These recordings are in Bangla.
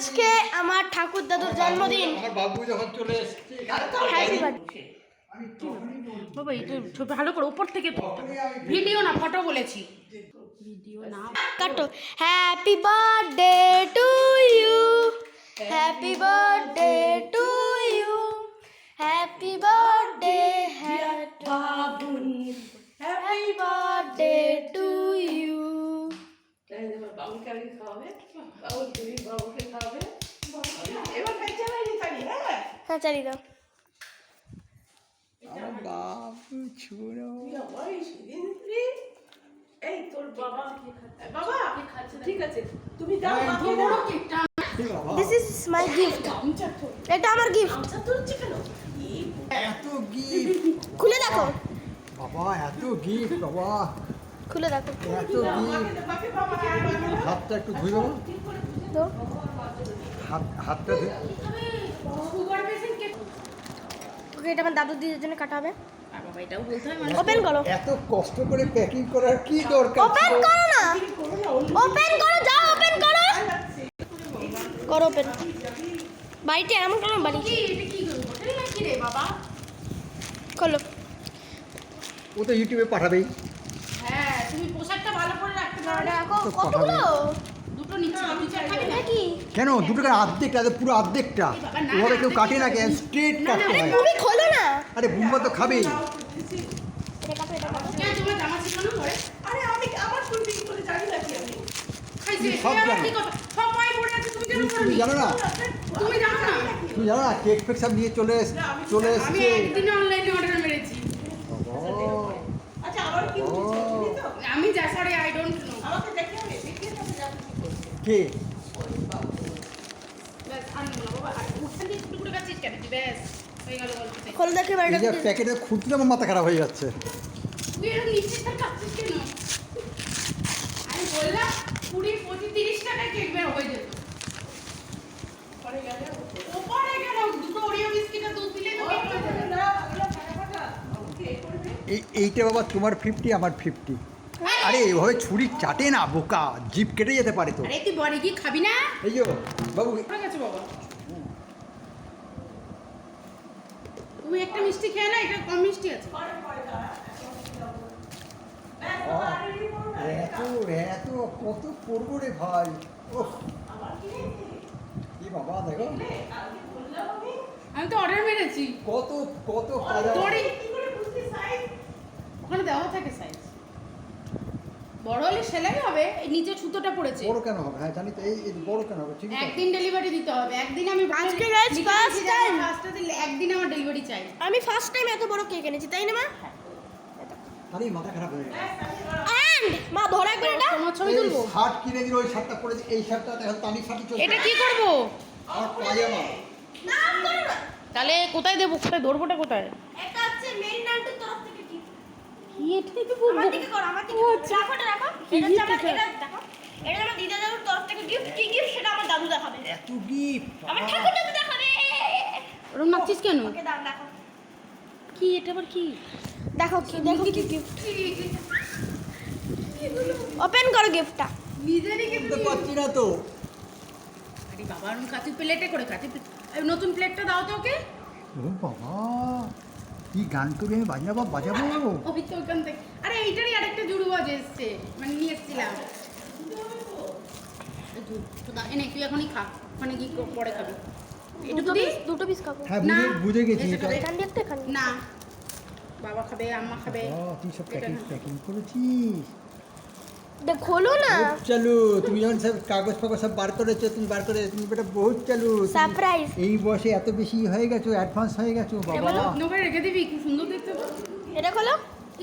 আজকে আমার ঠাকুর দাদুর জন্মদিন। আমার বাবু যখন চলে এসেছে বাবা এটা ছবি ভালো করে উপর থেকে ভিডিও না ফটো বলেছি ভিডিও না কাটো। Happy birthday to you, happy birthday to you, happy birthday বাবু, হ্যাপি বার্থডে টু ইউ। হ্যাঁ চালিয়ে দাও। আমার বাবু ছোড়ো এই তোর বাবা বাবা ঠিক আছে তুমি দাও কেকটা। দিস ইজ মাই গিফট, এটা আমার গিফট। আচ্ছা তোর কেন এত গিফট খুলে দেখো বাবা, এত গিফট বাবা, খুলে দেখো এত গিফট। হাতটা একটু ধুই বাবা, তো হাতটা ধুই। সুগার পেশেন্ট কে ওকে, এটা আমার দাদুর দিদির জন্য কাটা হবে। আর বাবা এটাও বলতে হয় ওপেন করো, এত কষ্ট করে প্যাকিং করার কি দরকার? ওপেন করো না, ওপেন করো, যাও ওপেন করো, করো ওপেন। বাড়িতে এমন কোনো বাড়ি কি এটা কি হোটেল নাকি রে বাবা? খোলো। ও তো ইউটিউবে পাঠাবেই। হ্যাঁ তুমি পোশাকটা ভালো করে রাখতে পারো না। দেখো কতগুলো দুটো নিচে দুই চার খাবি না কি? কেন দুটো করে অর্ধেকটা, পুরো অর্ধেকটা ওভাবে কেউ কাটে না, কেন স্ট্রেট কাটতে হয়। তুমি খোলো না, আরে বুম্বা তো খাবেই। এটা কাটো, এটা কাটো। কে তোমার জামা ছিলানো করে আরে আমি আমার ফুলপিং করে জানি না কি আমি খাইছে সব জানো। কি কথা সবাই পড়ে আছে তুমি কেন তুমি পড়নি? জানো না, তুমি জানো না তুমি জানো না কেক ফেক সব নিয়ে চলে আমি এসেছে। একদিনে অনলাইনে অর্ডার মেরেছি। আচ্ছা আবার কি বলছিস বুঝলি তো আমি যা সরি আই ডোন্ট নো। আমাকে দেখে আমি দেখিয়ে তাকে যাবো কে ব্যাস আনবো না বাবা আর উঠতে দিয়ে টুকরো কাছিস কেন ব্যাস হয়ে গেল গল্প। খোলো দেখে এই বাড়িটা যে প্যাকেটে খুঁজতে আমার মাথা খারাপ হয়ে যাচ্ছে। তুই এরকম নিচ্ছিস না কাছিস কেন? আমি বললাম 20-25-30 টাকা কেক বের হয়ে যেত। পরে গেলে ওপরে কেন দুটো ওরিও বিস্কিট আর দুধ দিলে তো কেক হয়ে যাবে। না এগুলো ফাটা কে করবে এইটা বাবা তোমার 50 আমার 50। আরে এভাবে ছুরি চাটে না বোকা, জিভ কেটে যেতে পারে তো। আরে তুই বড়ি কি খাবি না? এই যে বাবু, হয়ে গেছে বাবা। তুমি একটা মিষ্টি খেয়ে না, এটা কম মিষ্টি আছে। এত এত কত করবো রে ভাই। ওহ কি বাবা দেখো আমি তো অর্ডার মেরেছি। কত কত কাজা। তোরই কি করে বুঝলি সাইজ ওখানে দেওয়া থাকে সাইজ। বড় হলে সেলাই হবে, এই নিচে সুতোটা পড়েছে। বড় কেন হবে? হ্যাঁ জানি তো, এই বড় কেন হবে? ঠিক আছে একদিন ডেলিভারি দিতে হবে। একদিন আমি আজকে guys first time। একদিন আমার ডেলিভারি চাই। আমি ফার্স্ট টাইম এত বড় কেক এনেছি, তাই না মা? আরে মাথা খারাপ হয়ে গেছে। এন্ড মা ধরে একবার এটা। তোমার ছবি এই তুলবো। শার্ট কিনে দিল, ওই শার্টটা পরেছে, এই শার্টটা দেখো তানি শার্টই চলছে। এটা কি করব? আর পাজামা। না করো না, তাহলে কোথায় দেবো? কোথায় ধরবোটা কোথায়? এটা হচ্ছে মেরিন আন্টির তরফ থেকে gift। কি এটা কি আমার দিকে করো, আমার দিকে করো। রাখো এটা, রাখো। এটা হচ্ছে আমার, এটা দেখো, এটা আমার দিদা দাদুর তরফ থেকে গিফট। কি গিফট সেটা আমার দাদু দেখাবে, এত গিফট আমার ঠাকুর দাদু দেখাবে। ওরম নাচছিস কেন? ওকে দাও, দেখো কি এটা আবার কি? দেখো কি, দেখো কি গিফট। ওপেন করো গিফটটা। নিজেরই কি বলতে পারছি না তো। আরে বাবা আমি কাচি প্লেটে করে এই নতুন প্লেটটা দাও তো ওকে। ও বাবা, কি গান করে আমি বাজাবো। ওই তো ওখান থেকে। আরে এইটারই আরেকটা জুড়ু বাজ এসছে, মানে নিয়ে এসেছিলাম। এনে তুই এখনই খা, ওখানে কি পরে খাবি। এটা তো দিস। দুটো পিস খাবো। হ্যাঁ না, বুঝে গেছি এসে এটা। খাবে। এখান দিয়ে একটা, এখান দিয়ে। না বাবা খাবে, আম্মা খাবে। তুই সব এটা না। প্যাকিং করেছিস। দেখ খোলো না, বহুত চালু, তুমি যখন সব কাগজ ফাগজ সব বার করেছো, তুমি বেটা বহুত চালু। তুমি সারপ্রাইজ। এই বয়সে এত বেশি হয়ে গেছো, অ্যাডভান্স হয়ে গেছো বাবা। এবার যত্ন করে রেখে দিবি, কি সুন্দর দেখতে তো। এটা খোলো।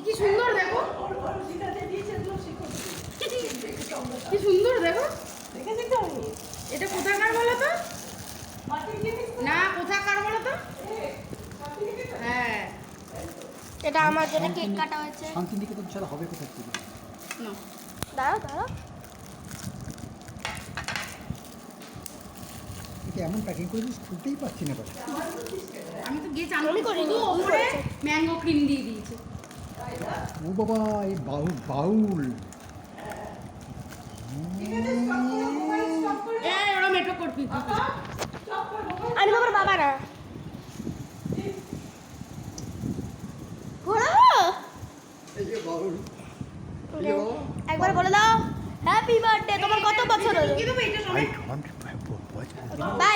কি সুন্দর দেখো, যেটাতে দিয়েছে এগুলো শিখো কি সুন্দর দেখো। দেখেছি তো আমি এটা কোথাকার বলো তো? মাটির জিনিস না কোথাকার বলো তো? হ্যাঁ এটা আমার জন্য কেক কাটা হয়েছে। শান্তিনিকেতন ছাড়া হবে কোথায় থেকে? না দাঁড়াও দাঁড়াও, এটা এমন প্যাকিং করেছিস খুলতেই পারছি না বাবা। আমি তো গিয়ে চান আমি করিনি, শুধু ও ওপরে করেছে। ম্যাঙ্গো ক্রিম দিয়ে দিয়েছে। ও বাবা, এই বাউল। ওরা মেট্রো করবি আমি তোমার বাবা না ঘোরাবো এই যে বাবু একবার বলে দাও হ্যাপি বার্থডে তোমার কত বছর হলো কিন্তু এটা I don't remember what by